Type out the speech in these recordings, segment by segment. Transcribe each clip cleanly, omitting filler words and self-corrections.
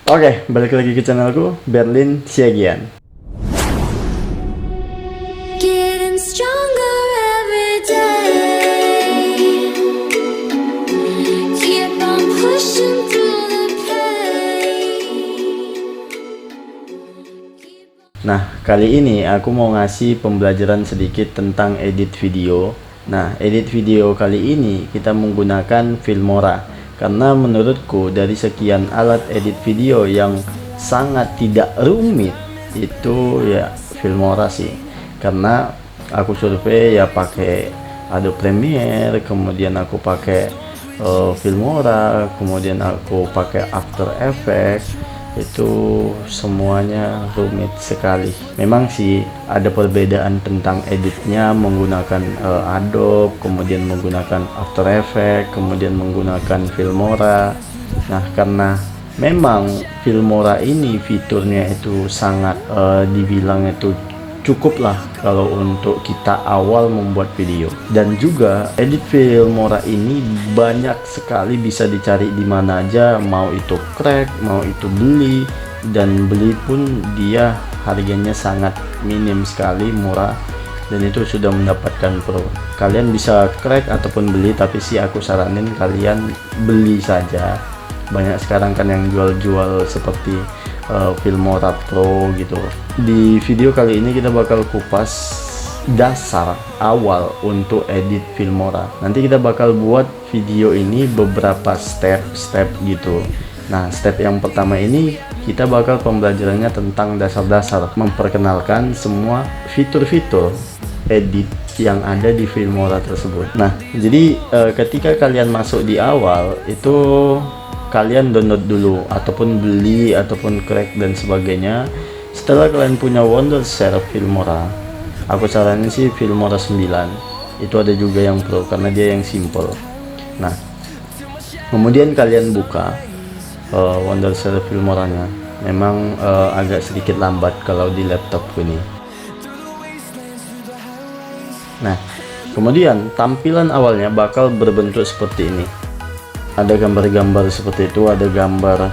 Oke, balik lagi ke channelku, Berlin Siagian. Getting stronger every day. Keep on pushing through the pain. Nah, kali ini aku mau ngasih pembelajaran sedikit tentang edit video. Nah, edit video kali ini kita menggunakan Filmora. Karena menurutku dari sekian alat edit video yang sangat tidak rumit, itu ya Filmora sih. Karena aku survei ya pakai Adobe Premiere, kemudian aku pakai Filmora, kemudian aku pakai After Effects, itu semuanya rumit sekali. Memang sih ada perbedaan tentang editnya menggunakan Adobe, kemudian menggunakan After Effects, kemudian menggunakan Filmora. Nah, karena memang Filmora ini fiturnya itu sangat dibilang itu cukup lah kalau untuk kita awal membuat video. Dan juga edit Filmora ini banyak sekali bisa dicari di mana aja, mau itu crack, mau itu beli, dan beli pun dia harganya sangat minim sekali, murah, dan itu sudah mendapatkan pro. Kalian bisa crack ataupun beli, tapi sih aku saranin kalian beli saja. Banyak sekarang kan yang jual-jual seperti Filmora Pro gitu. Di video kali ini kita bakal kupas dasar awal untuk edit Filmora. Nanti kita bakal buat video ini beberapa step gitu. Nah, step yang pertama ini kita bakal pembelajarannya tentang dasar-dasar, memperkenalkan semua fitur-fitur edit yang ada di Filmora tersebut. Nah, jadi ketika kalian masuk di awal itu kalian download dulu ataupun beli ataupun crack dan sebagainya. Setelah kalian punya Wondershare Filmora, aku saranin sih Filmora 9. Itu ada juga yang pro karena dia yang simple. Nah, kemudian kalian buka Wondershare Filmoranya. Memang agak sedikit lambat kalau di laptopku ini. Nah, kemudian tampilan awalnya bakal berbentuk seperti ini. Ada gambar-gambar seperti itu, ada gambar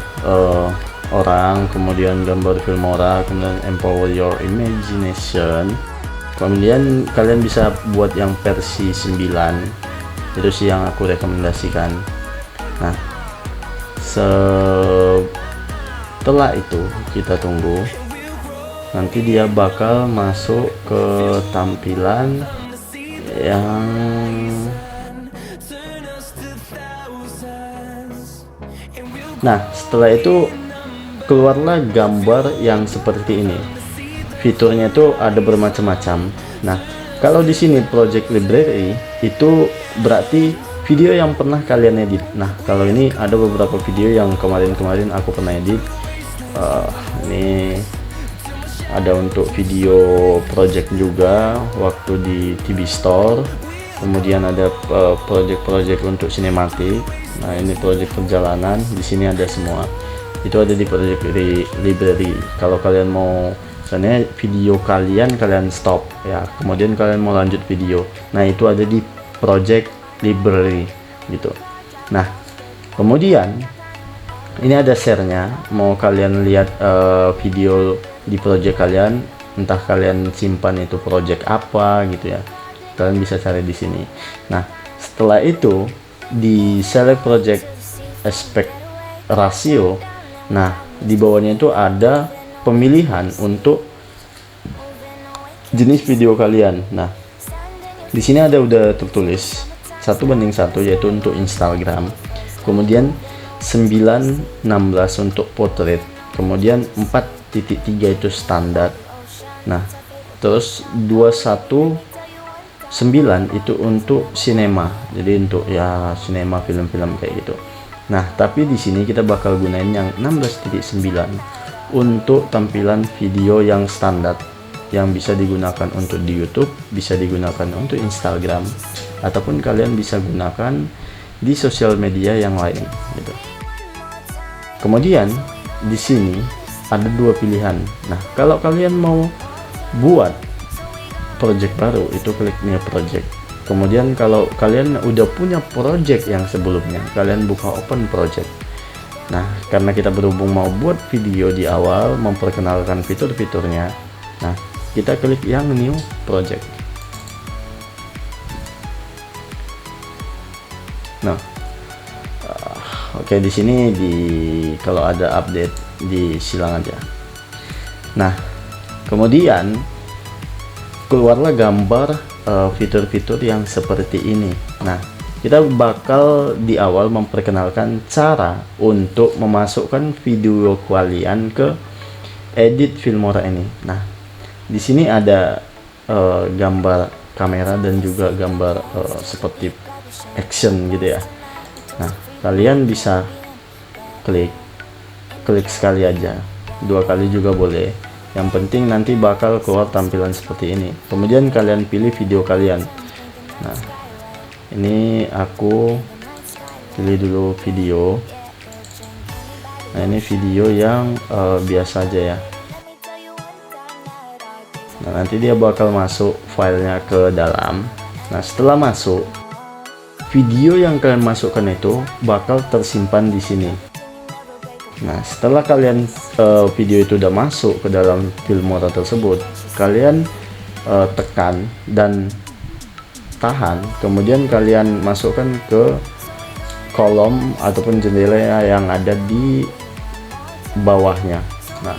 orang, kemudian gambar Filmora, kemudian empower your imagination. Kemudian kalian bisa buat yang versi 9, itu sih yang aku rekomendasikan. Nah, setelah itu kita tunggu, nanti dia bakal masuk ke tampilan yang setelah itu keluarlah gambar yang seperti ini. Fiturnya itu ada bermacam-macam. Nah, kalau di sini project library itu berarti video yang pernah kalian edit. Nah, kalau ini ada beberapa video yang kemarin-kemarin aku pernah edit. Ini ada untuk video project juga waktu di TB Store. Kemudian ada project-project untuk sinematik. Nah, ini project perjalanan, di sini ada semua. Itu ada di project library. Kalau kalian mau misalnya video kalian stop ya, kemudian kalian mau lanjut video. Nah, itu ada di project library gitu. Nah, kemudian ini ada share-nya. Mau kalian lihat video di project kalian, entah kalian simpan itu project apa gitu ya, kalian bisa cari di sini. Nah, setelah itu di select project aspect ratio. Nah, di bawahnya itu ada pemilihan untuk jenis video kalian. Nah, di sini ada udah tertulis 1:1 yaitu untuk Instagram, kemudian 9:16 untuk portrait, kemudian 4:3 itu standar. Nah, terus 2:1:9 itu untuk sinema, jadi untuk ya sinema, film-film kayak gitu. Nah, tapi di sini kita bakal gunain yang 16:9 untuk tampilan video yang standar, yang bisa digunakan untuk di YouTube, bisa digunakan untuk Instagram, ataupun kalian bisa gunakan di sosial media yang lain gitu. Kemudian di sini ada dua pilihan. Nah, kalau kalian mau buat project baru, itu klik new project. Kemudian kalau kalian udah punya project yang sebelumnya, kalian buka open project. Nah, karena kita berhubung mau buat video di awal memperkenalkan fitur-fiturnya, nah kita klik yang new project. Nah, oke, di sini kalau ada update silang aja. Nah, kemudian keluarlah gambar fitur-fitur yang seperti ini. Nah, kita bakal di awal memperkenalkan cara untuk memasukkan video kalian ke edit Filmora ini. Nah, di sini ada gambar kamera dan juga gambar seperti action gitu ya. Nah, kalian bisa klik sekali aja, 2 kali juga boleh. Yang penting nanti bakal keluar tampilan seperti ini. Kemudian kalian pilih video kalian. Nah, ini aku pilih dulu video. Nah, ini video yang biasa aja ya. Nah, nanti dia bakal masuk filenya ke dalam. Nah, setelah masuk, video yang kalian masukkan itu bakal tersimpan di sini. Nah, setelah kalian video itu udah masuk ke dalam Filmora tersebut, kalian tekan dan tahan, kemudian kalian masukkan ke kolom ataupun jendela yang ada di bawahnya. Nah,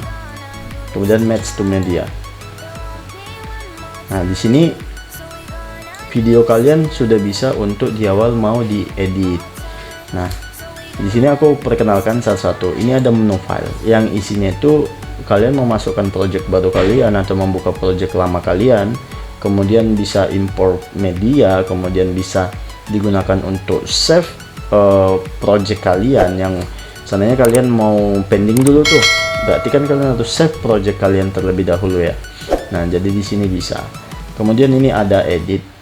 kemudian match to media. Nah, di sini video kalian sudah bisa untuk di awal mau diedit. Nah, di sini aku perkenalkan satu-satu. Ini ada menu file yang isinya itu kalian memasukkan project baru kalian atau membuka project lama kalian, kemudian bisa import media, kemudian bisa digunakan untuk save project kalian yang sananya kalian mau pending dulu tuh. Berarti kan kalian harus save project kalian terlebih dahulu ya. Nah, jadi di sini bisa. Kemudian ini ada edit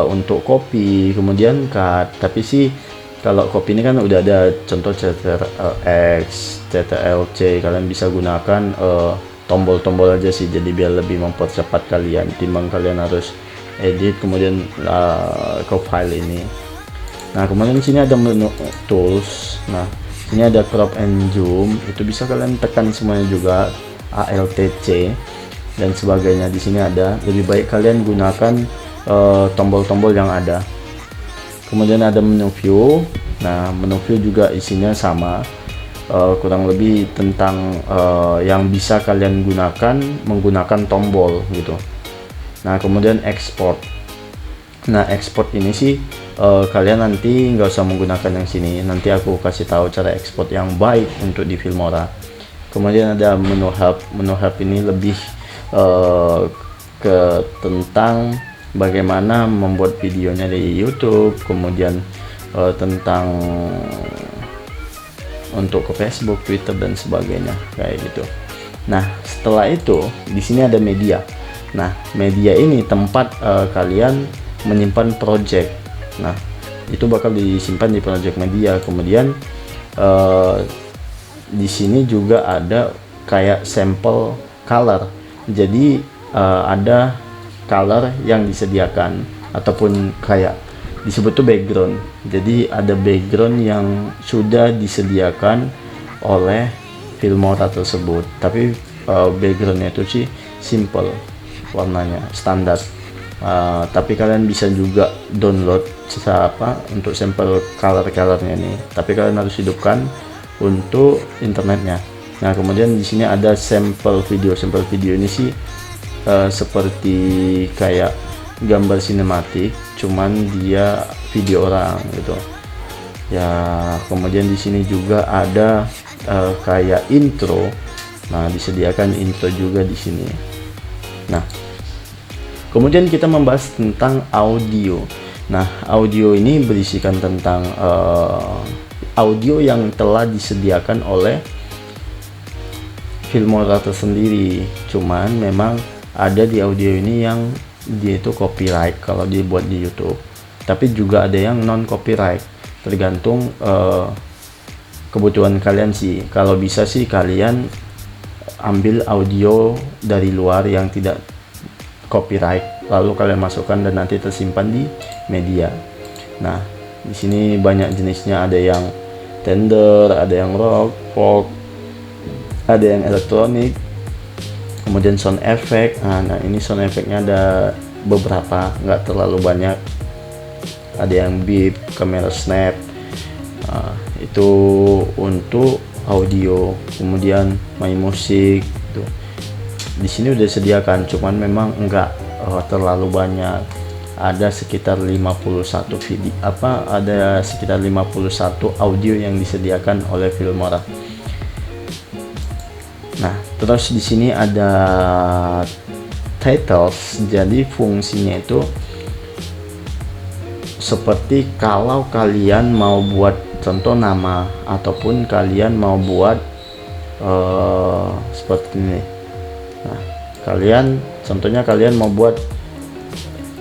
untuk copy, kemudian cut. Tapi sih kalau copy ini kan udah ada contoh Ctrl+X, Ctrl+C. Kalian bisa gunakan tombol-tombol aja sih, jadi biar lebih mempercepat kalian timbang kalian harus edit kemudian ke file ini. Nah, kemudian di sini ada menu tools. Nah, ini ada crop and zoom, itu bisa kalian tekan semuanya juga, ALTC dan sebagainya. Di sini ada, lebih baik kalian gunakan tombol-tombol yang ada. Kemudian ada menu view. Nah, menu view juga isinya sama, kurang lebih tentang yang bisa kalian gunakan menggunakan tombol gitu. Nah, kemudian export. Nah, export ini sih kalian nanti nggak usah menggunakan yang sini, nanti aku kasih tahu cara export yang baik untuk di Filmora. Kemudian ada menu help. Menu help ini lebih ke tentang bagaimana membuat videonya di YouTube, kemudian tentang untuk ke Facebook, Twitter dan sebagainya kayak gitu. Nah, setelah itu di sini ada media. Nah, media ini tempat kalian menyimpan project. Nah, itu bakal disimpan di project media. Kemudian di sini juga ada kayak sampel color. Jadi ada color yang disediakan ataupun kayak disebut tuh background. Jadi ada background yang sudah disediakan oleh Filmora tersebut. Tapi backgroundnya itu sih simple, warnanya standar. Tapi kalian bisa juga download untuk sampel colornya ini. Tapi kalian harus hidupkan untuk internetnya. Nah, kemudian di sini ada sampel video. Sampel video ini sih seperti kayak gambar sinematik, cuman dia video orang gitu ya. Kemudian di sini juga ada kayak intro. Nah, disediakan intro juga di sini. Nah, kemudian kita membahas tentang audio. Nah, audio ini berisikan tentang audio yang telah disediakan oleh Filmora tersendiri. Cuman memang ada di audio ini yang dia itu copyright kalau dibuat di YouTube. Tapi juga ada yang non copyright, tergantung kebutuhan kalian sih. Kalau bisa sih kalian ambil audio dari luar yang tidak copyright, lalu kalian masukkan dan nanti tersimpan di media. Nah, di sini banyak jenisnya, ada yang tender, ada yang rock, folk, ada yang elektronik, kemudian sound effect. Nah ini sound effectnya ada beberapa, nggak terlalu banyak. Ada yang beep, kamera snap. Itu untuk audio. Kemudian my music itu di sini udah disediakan, cuman memang enggak terlalu banyak. Ada sekitar 51 video, ada sekitar 51 audio yang disediakan oleh Filmora. Nah, terus di sini ada titles. Jadi fungsinya itu seperti kalau kalian mau buat contoh nama, ataupun kalian mau buat seperti ini. Nah, contohnya kalian mau buat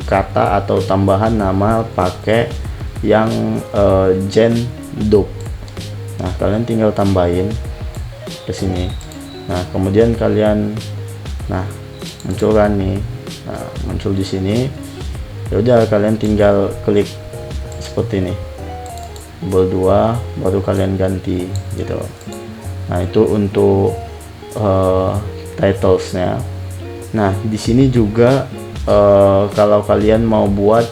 kata atau tambahan nama pakai yang gen dub. Nah, kalian tinggal tambahin ke sini. Nah, kemudian kalian muncul kan nih. Nah, muncul di sini. Ya udah, kalian tinggal klik seperti ini. Tombol 2 baru kalian ganti gitu. Nah, itu untuk titlesnya. Nah, di sini juga kalau kalian mau buat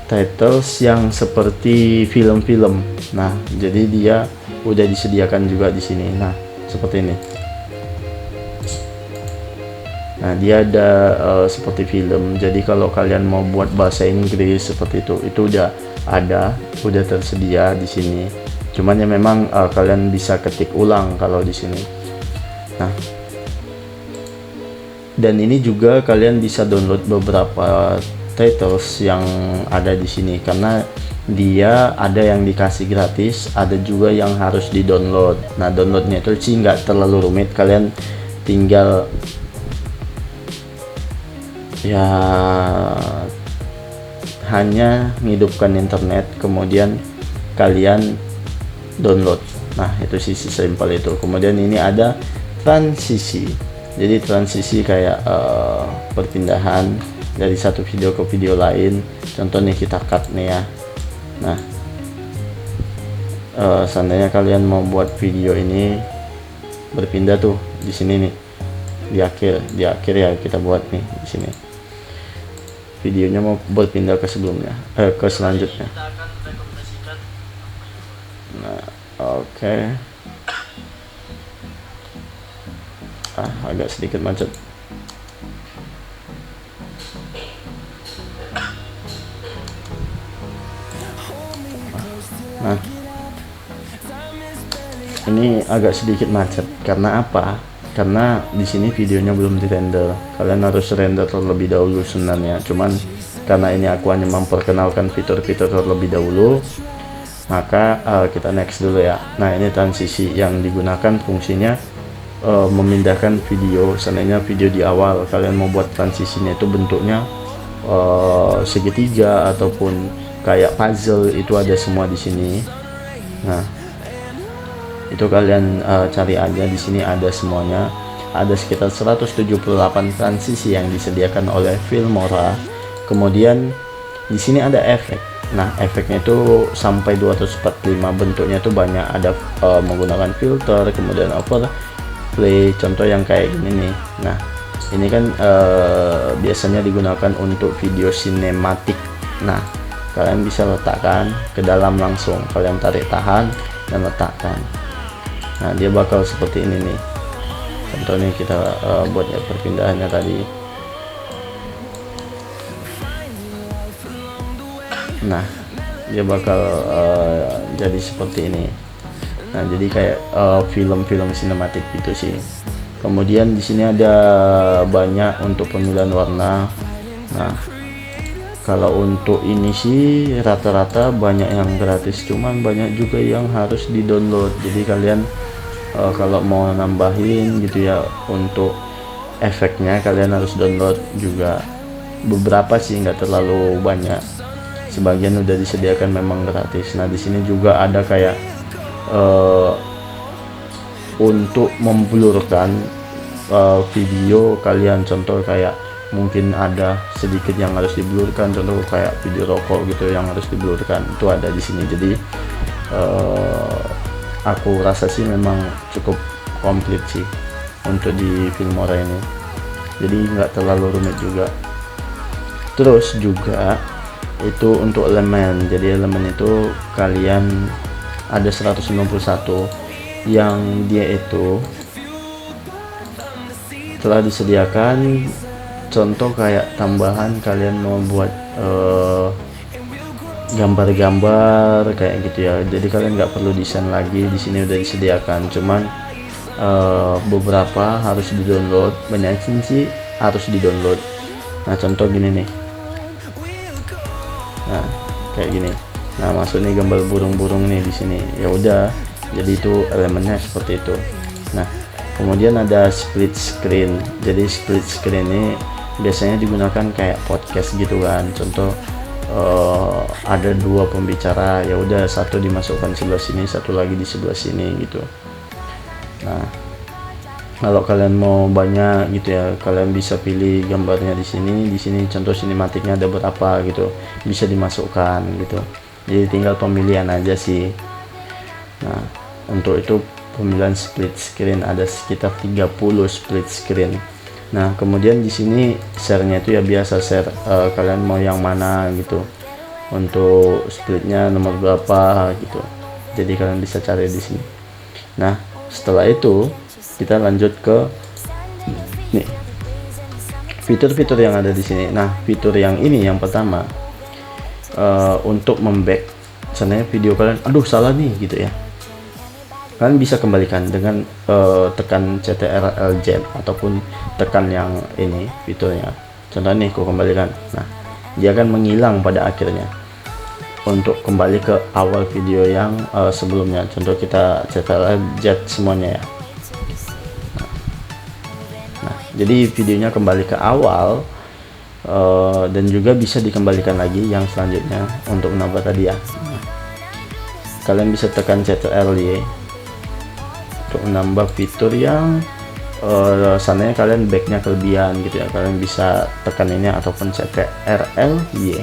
titles yang seperti film-film, nah jadi dia udah disediakan juga di sini. Nah, seperti ini. Nah, dia ada seperti film. Jadi kalau kalian mau buat bahasa Inggris seperti itu udah ada, udah tersedia di sini. Cuman ya memang kalian bisa ketik ulang kalau di sini. Nah, dan ini juga kalian bisa download beberapa titles yang ada di sini, karena dia ada yang dikasih gratis, ada juga yang harus di-download. Nah, downloadnya itu sih nggak terlalu rumit, kalian tinggal ya hanya menghidupkan internet, kemudian kalian download. Nah, itu sih sesimpel itu. Kemudian ini ada transisi. Jadi transisi kayak perpindahan dari satu video ke video lain. Contoh nih, kita cut nih ya. Nah, seandainya kalian mau buat video ini berpindah tuh di sini nih, di akhir ya kita buat nih di sini. Videonya mau berpindah ke sebelumnya, ke selanjutnya. Nah, oke. Agak sedikit macet. Nah, ini agak sedikit macet karena apa? Karena di sini videonya belum dirender. Kalian harus render terlebih dahulu sebenarnya. Cuman karena ini aku hanya memperkenalkan fitur-fitur terlebih dahulu, maka kita next dulu ya. Nah, ini transisi yang digunakan fungsinya memindahkan video. Seandainya video di awal kalian mau buat transisinya itu bentuknya segitiga ataupun kayak puzzle, itu ada semua di sini. Nah, itu kalian cari aja di sini, ada semuanya. Ada sekitar 178 transisi yang disediakan oleh Filmora. Kemudian di sini ada efek. Nah, efeknya itu sampai 245, bentuknya itu banyak. Ada menggunakan filter, kemudian overlay, contoh yang kayak gini nih. Nah, ini kan biasanya digunakan untuk video sinematik. Nah, kalian bisa letakkan ke dalam langsung, kalian tarik tahan dan letakkan. Nah, dia bakal seperti ini nih. Contohnya kita buatnya perpindahannya tadi. Nah, dia bakal jadi seperti ini. Nah, jadi kayak film-film sinematik gitu sih. Kemudian di sini ada banyak untuk pemilihan warna. Nah, kalau untuk ini sih rata-rata banyak yang gratis, cuman banyak juga yang harus di-download. Jadi kalian kalau mau nambahin gitu ya untuk efeknya, kalian harus download juga. Beberapa sih, nggak terlalu banyak. Sebagian udah disediakan memang gratis. Nah, di sini juga ada kayak untuk memblurkan video kalian, contoh kayak mungkin ada sedikit yang harus diblurkan, contoh kayak video rokok gitu yang harus diblurkan, itu ada di sini. Jadi aku rasa sih memang cukup komplit sih untuk di Filmora ini, jadi nggak terlalu rumit juga. Terus juga itu untuk elemen, jadi elemen itu kalian ada 191 yang dia itu telah disediakan. Contoh kayak tambahan kalian mau buat gambar-gambar kayak gitu ya, jadi kalian nggak perlu desain lagi, di sini udah disediakan. Cuman beberapa harus di-download, banyak sih harus di-download. Nah contoh gini nih, nah kayak gini, nah masuk nih gambar burung-burung nih di sini, ya udah, jadi itu elemennya seperti itu. Nah kemudian ada split screen, jadi split screen ini biasanya digunakan kayak podcast gitu kan, contoh ada dua pembicara, ya udah satu dimasukkan sebelah sini, satu lagi di sebelah sini gitu. Nah kalau kalian mau banyak gitu ya, kalian bisa pilih gambarnya di sini contoh sinematiknya ada berapa gitu, bisa dimasukkan gitu, jadi tinggal pemilihan aja sih. Nah untuk itu pemilihan split screen ada sekitar 30 split screen. Nah kemudian di sini share-nya itu ya biasa share, kalian mau yang mana gitu, untuk splitnya nomor berapa gitu, jadi kalian bisa cari di sini. Nah setelah itu kita lanjut ke nih fitur-fitur yang ada di sini. Nah fitur yang ini yang pertama, untuk memback misalnya video kalian, aduh salah nih gitu ya, kalian bisa kembalikan dengan tekan Ctrl+Z ataupun tekan yang ini fiturnya. Contoh nih aku kembalikan, nah dia akan menghilang pada akhirnya untuk kembali ke awal video yang sebelumnya. Contoh kita Ctrl+Z semuanya ya. Nah jadi videonya kembali ke awal, dan juga bisa dikembalikan lagi yang selanjutnya untuk menambah tadi ya. Nah, kalian bisa tekan Ctrl+Y untuk menambah fitur yang sananya kalian backnya kelebihan gitu ya, kalian bisa tekan ini ataupun Ctrl+Y.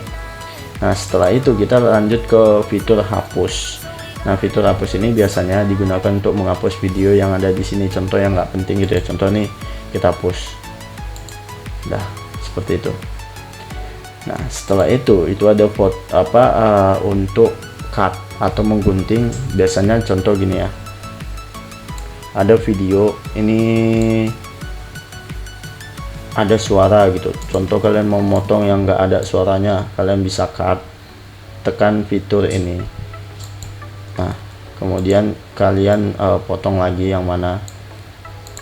Nah setelah itu kita lanjut ke fitur hapus. Nah fitur hapus ini biasanya digunakan untuk menghapus video yang ada di sini, contoh yang nggak penting gitu ya, contoh nih kita hapus, dah seperti itu. Nah setelah itu ada vote untuk cut atau menggunting, biasanya contoh gini ya, ada video ini ada suara gitu, contoh kalian mau motong yang enggak ada suaranya, kalian bisa cut, tekan fitur ini. Nah kemudian kalian potong lagi yang mana,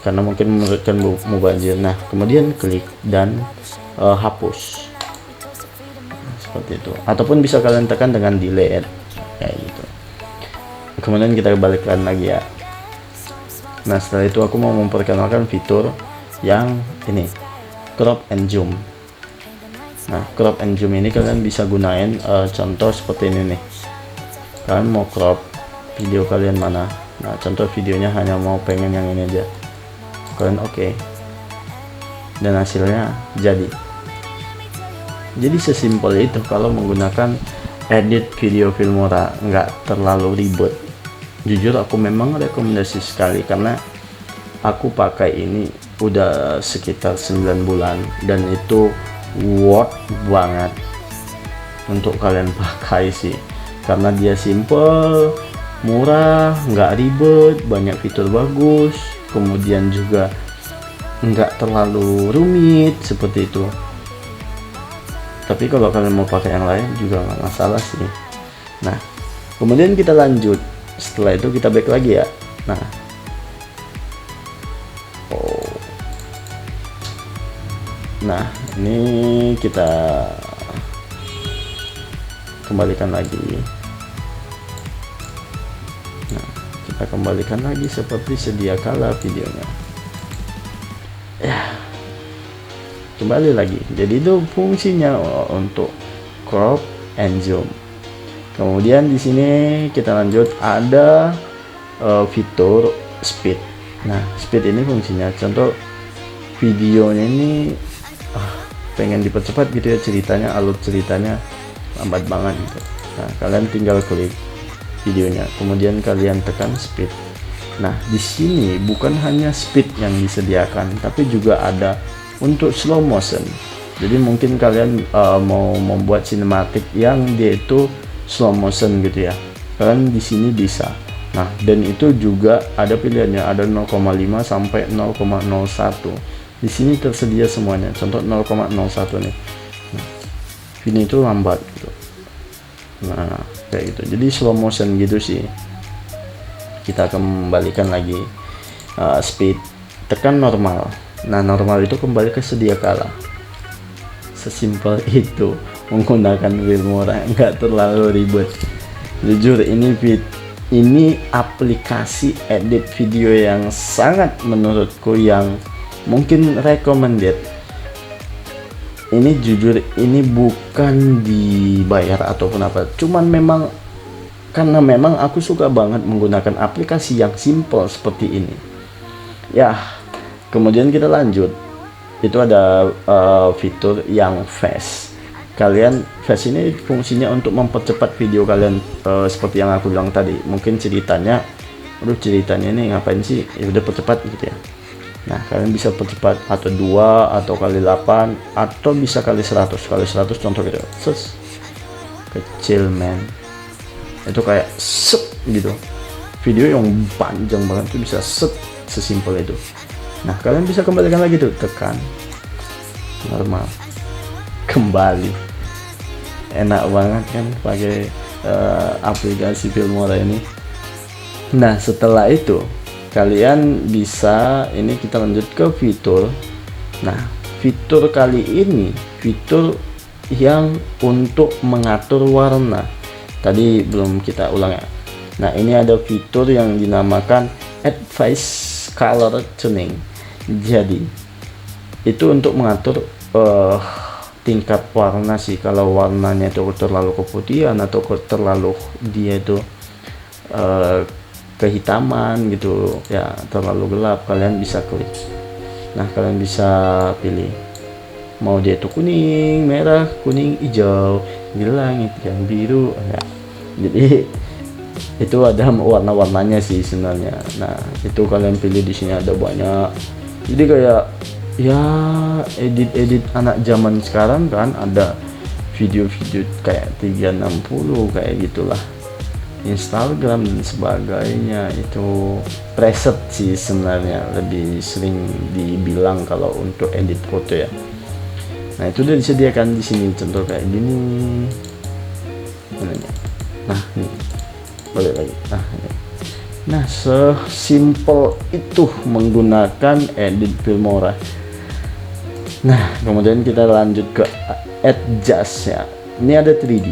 karena mungkin menurut kalian mubazir. Nah kemudian klik dan hapus, seperti itu, ataupun bisa kalian tekan dengan delete kayak gitu. Kemudian kita balikkan lagi ya. Nah setelah itu aku mau memperkenalkan fitur yang ini, crop and zoom. Nah crop and zoom ini kalian bisa gunain contoh seperti ini nih, kalian mau crop video kalian mana, nah contoh videonya hanya mau pengen yang ini aja, kalian oke, dan hasilnya jadi sesimpel itu kalau menggunakan edit video Filmora, nggak terlalu ribet. Jujur aku memang rekomendasi sekali, karena aku pakai ini udah sekitar 9 bulan dan itu worth banget untuk kalian pakai sih, karena dia simple, murah, nggak ribet, banyak fitur bagus, kemudian juga nggak terlalu rumit seperti itu. Tapi kalau kalian mau pakai yang lain juga nggak masalah sih. Nah kemudian kita lanjut, setelah itu kita back lagi ya. Nah nah ini kita kembalikan lagi. Nah kita kembalikan lagi seperti sedia kala videonya ya, kembali lagi. Jadi itu fungsinya untuk crop and zoom. Kemudian di sini kita lanjut, ada fitur speed. Nah speed ini fungsinya contoh videonya ini pengen dipercepat gitu ya ceritanya, alur ceritanya lambat banget gitu. Nah, kalian tinggal klik videonya, kemudian kalian tekan speed. Nah, di sini bukan hanya speed yang disediakan, tapi juga ada untuk slow motion. Jadi mungkin kalian mau membuat sinematik yang dia itu slow motion gitu ya, kalian di sini bisa. Nah, dan itu juga ada pilihannya, ada 0,5 sampai 0,01. Di sini tersedia semuanya. Contoh 0,01 nih. Nah, ini itu lambat gitu. Nah, kayak gitu. Jadi slow motion gitu sih. Kita kembalikan lagi speed, tekan normal. Nah, normal itu kembali ke sedia kala. Sesimpel itu menggunakan Filmora, nggak terlalu ribet. Jujur ini aplikasi edit video yang sangat menurutku yang mungkin recommended. Ini jujur ini bukan dibayar ataupun apa, cuman memang karena memang aku suka banget menggunakan aplikasi yang simple seperti ini ya. Kemudian kita lanjut, itu ada fitur yang fast. Fast ini fungsinya untuk mempercepat video kalian, seperti yang aku bilang tadi. Mungkin ceritanya ini ngapain sih, ya udah percepat gitu ya. Nah, kalian bisa percepat atau 2 atau kali 8 atau bisa kali 100 contoh gitu. Kecil men, itu kayak set gitu, video yang panjang banget tuh bisa set, sesimpel itu. Nah, kalian bisa kembalikan lagi tuh, tekan normal, kembali. Enak banget kan pakai aplikasi Filmora ini. Nah, setelah itu kalian bisa, ini kita lanjut ke fitur. Nah, fitur kali ini fitur yang untuk mengatur warna. Tadi belum kita ulang ya. Nah, ini ada fitur yang dinamakan Advanced Color Tuning. Jadi itu untuk mengatur tingkat warna sih. Kalau warnanya itu terlalu keputihan atau terlalu dia itu kehitaman gitu ya, terlalu gelap, kalian bisa klik. Nah, kalian bisa pilih mau dia itu kuning, merah, kuning, hijau, di langit yang biru ya. Jadi itu ada warna-warnanya sih sebenarnya. Nah, itu kalian pilih, di sini ada banyak. Jadi kayak ya edit anak zaman sekarang kan, ada video-video kayak 360 kayak gitulah, Instagram dan sebagainya. Itu preset sih sebenarnya, lebih sering dibilang kalau untuk edit foto ya. Nah, itu udah disediakan di sini, contoh kayak gini. Nah, ini balik lagi. Nah, sesimpel itu menggunakan edit Filmora. Nah, kemudian kita lanjut ke adjust ya. Ini ada 3D.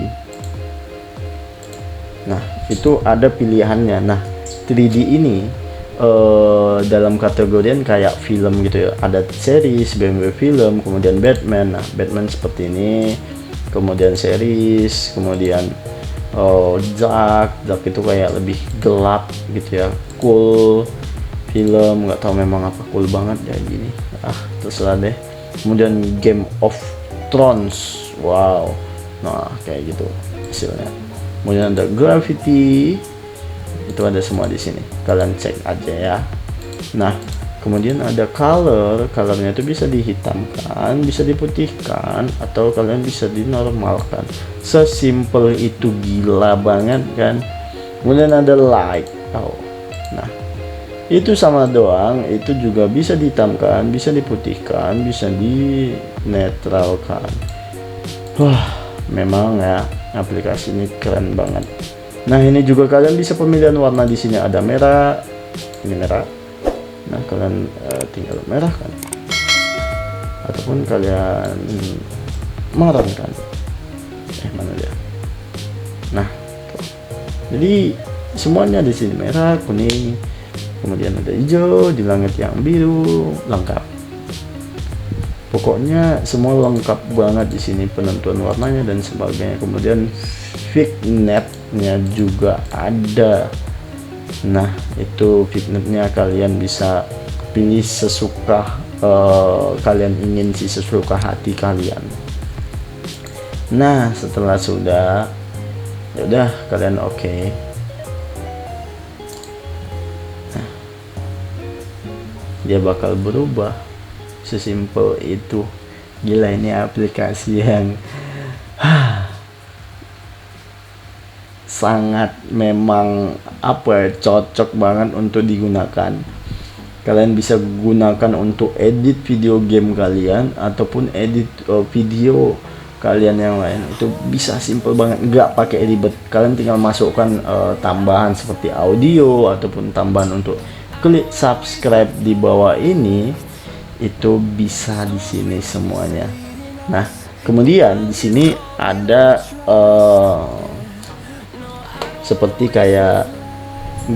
Nah, itu ada pilihannya. Nah, 3D ini dalam kategorian kayak film gitu ya. Ada series, BMW film, kemudian Batman. Nah, Batman seperti ini. Kemudian series, kemudian Dark itu kayak lebih gelap gitu ya. Cool film, nggak tahu memang apa, cool banget ya gini. Terserah deh. Kemudian Game of Thrones, wow. Nah, kayak gitu hasilnya. Kemudian ada Gravity, itu ada semua di sini. Kalian cek aja ya. Nah, kemudian ada colornya itu bisa dihitamkan, bisa diputihkan, atau kalian bisa dinormalkan. Sesimpel itu, gila banget kan. Kemudian ada light. Nah, itu sama doang. Itu juga bisa dihitamkan, bisa diputihkan, bisa dinetralkan. Wah, memang ya aplikasi ini keren banget. Nah, ini juga kalian bisa pemilihan warna. Di sini ada merah, ini merah. Nah, kalian tinggal merah kan, ataupun kalian marah kan. Mana dia? Nah, tuh. Jadi semuanya di sini merah, kuning, kemudian ada hijau, di langit yang biru, lengkap. Pokoknya semua lengkap banget di sini, penentuan warnanya dan sebagainya. Kemudian vignette-nya juga ada. Nah, itu vignette-nya kalian bisa pilih sesuka kalian ingin sih sesuka hati kalian. Nah setelah sudah, ya udah kalian oke. Nah, dia bakal berubah, sesimpel itu. Gila, ini aplikasi yang sangat memang cocok banget untuk digunakan. Kalian bisa gunakan untuk edit video game kalian ataupun edit video kalian yang lain. Itu bisa simple banget, nggak pakai ribet. Kalian tinggal masukkan tambahan seperti audio ataupun tambahan untuk klik subscribe di bawah ini. Itu bisa di sini semuanya. Nah kemudian di sini ada seperti kayak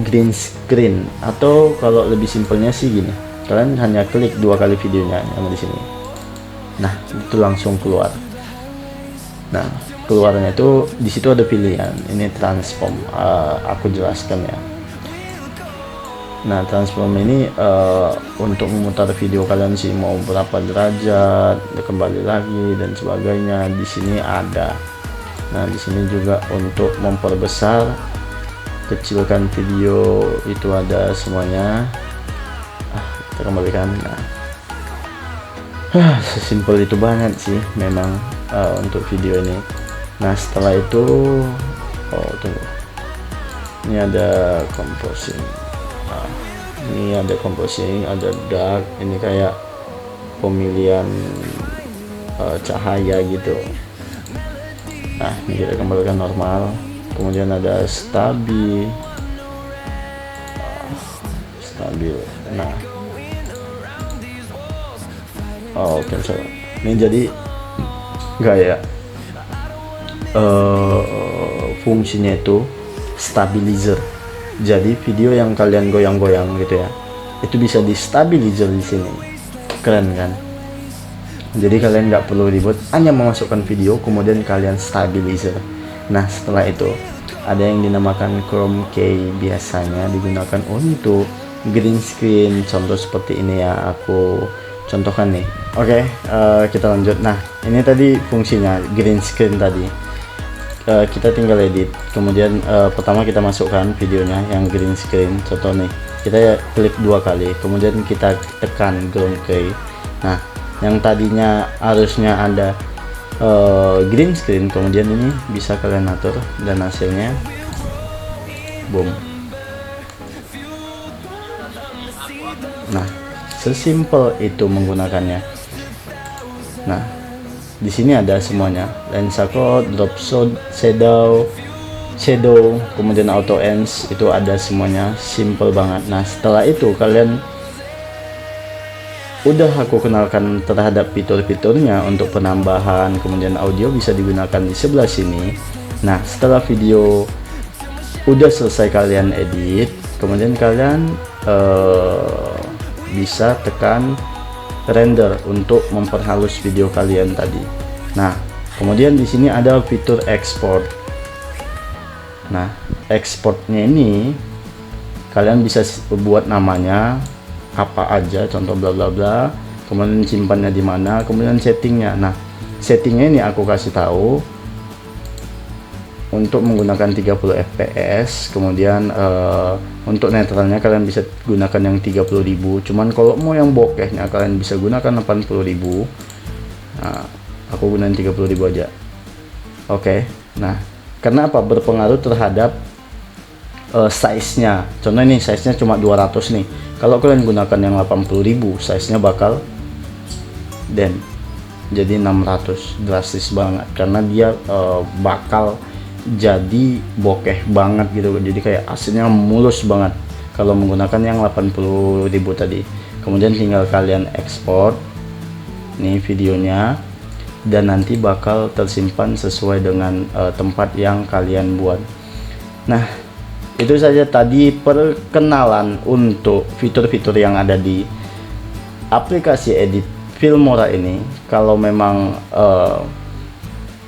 green screen, atau kalau lebih simpelnya sih gini, kalian hanya klik 2 kali videonya yang di sini. Nah itu langsung keluar. Nah keluarnya itu di situ ada pilihan ini transform. Aku jelaskan ya. Nah transform ini untuk memutar video kalian sih, mau berapa derajat, kembali lagi dan sebagainya. Di sini ada. Nah di sini juga untuk memperbesar, kecilkan video, itu ada semuanya. Kita kembalikan. Nah sesimpel itu banget sih memang untuk video ini. Nah setelah itu tunggu, ini ada composing. Ini ada composing, ada dark, ini kayak pemilihan cahaya gitu. Nah ini kita kembalikan normal. Kemudian ada stabil. Nah cancel. Ini jadi gaya fungsinya itu stabilizer. Jadi video yang kalian goyang-goyang gitu ya, itu bisa distabilizer di sini. Keren kan? Jadi kalian nggak perlu ribet, hanya memasukkan video kemudian kalian stabilizer. Nah setelah itu ada yang dinamakan chroma key, biasanya digunakan untuk green screen. Contoh seperti ini ya, aku contohkan nih. Oke, kita lanjut. Nah ini tadi fungsinya green screen tadi. Kita tinggal edit, kemudian pertama kita masukkan videonya yang green screen. Contoh nih, kita ya klik 2 kali, kemudian kita tekan chroma key. Nah yang tadinya harusnya ada green screen, kemudian ini bisa kalian atur dan hasilnya boom. Nah sesimpel itu menggunakannya. Nah di sini ada semuanya, lensa code, drop shadow, kemudian auto ends, itu ada semuanya, simple banget. Nah setelah itu kalian udah aku kenalkan terhadap fitur-fiturnya untuk penambahan, kemudian audio bisa digunakan di sebelah sini. Nah setelah video udah selesai kalian edit, kemudian kalian bisa tekan render untuk memperhalus video kalian tadi. Nah kemudian di sini ada fitur export. Nah exportnya ini kalian bisa buat namanya apa aja, contoh bla bla bla, kemudian simpannya di mana, kemudian settingnya. Nah settingnya ini aku kasih tahu untuk menggunakan 30 fps, kemudian untuk netralnya kalian bisa gunakan yang 30.000, cuman kalau mau yang bokehnya kalian bisa gunakan 80.000. Nah aku gunain 30.000 aja. Oke. Nah karena apa? Berpengaruh terhadap size nya. Contoh ini size nya cuma 200 nih, kalau kalian gunakan yang 80.000 size nya bakal jadi 600, drastis banget, karena dia bakal jadi bokeh banget gitu. Jadi kayak aslinya mulus banget kalau menggunakan yang 80.000 tadi. Kemudian tinggal kalian ekspor nih videonya, dan nanti bakal tersimpan sesuai dengan tempat yang kalian buat. Nah itu saja tadi perkenalan untuk fitur-fitur yang ada di aplikasi edit Filmora ini. Kalau memang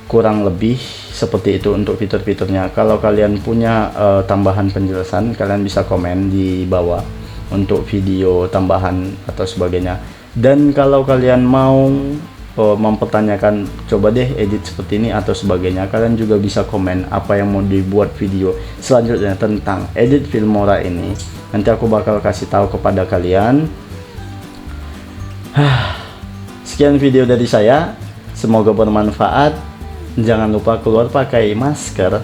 kurang lebih seperti itu untuk fitur-fiturnya. Kalau kalian punya tambahan penjelasan, kalian bisa komen di bawah untuk video tambahan atau sebagainya. Dan kalau kalian mau mempertanyakan coba deh edit seperti ini atau sebagainya, kalian juga bisa komen apa yang mau dibuat video selanjutnya tentang edit Filmora ini. Nanti aku bakal kasih tahu kepada kalian. Sekian video dari saya, semoga bermanfaat. Jangan lupa keluar pakai masker,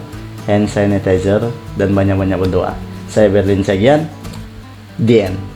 hand sanitizer, dan banyak-banyak berdoa. Saya Berlin Cagian, the end.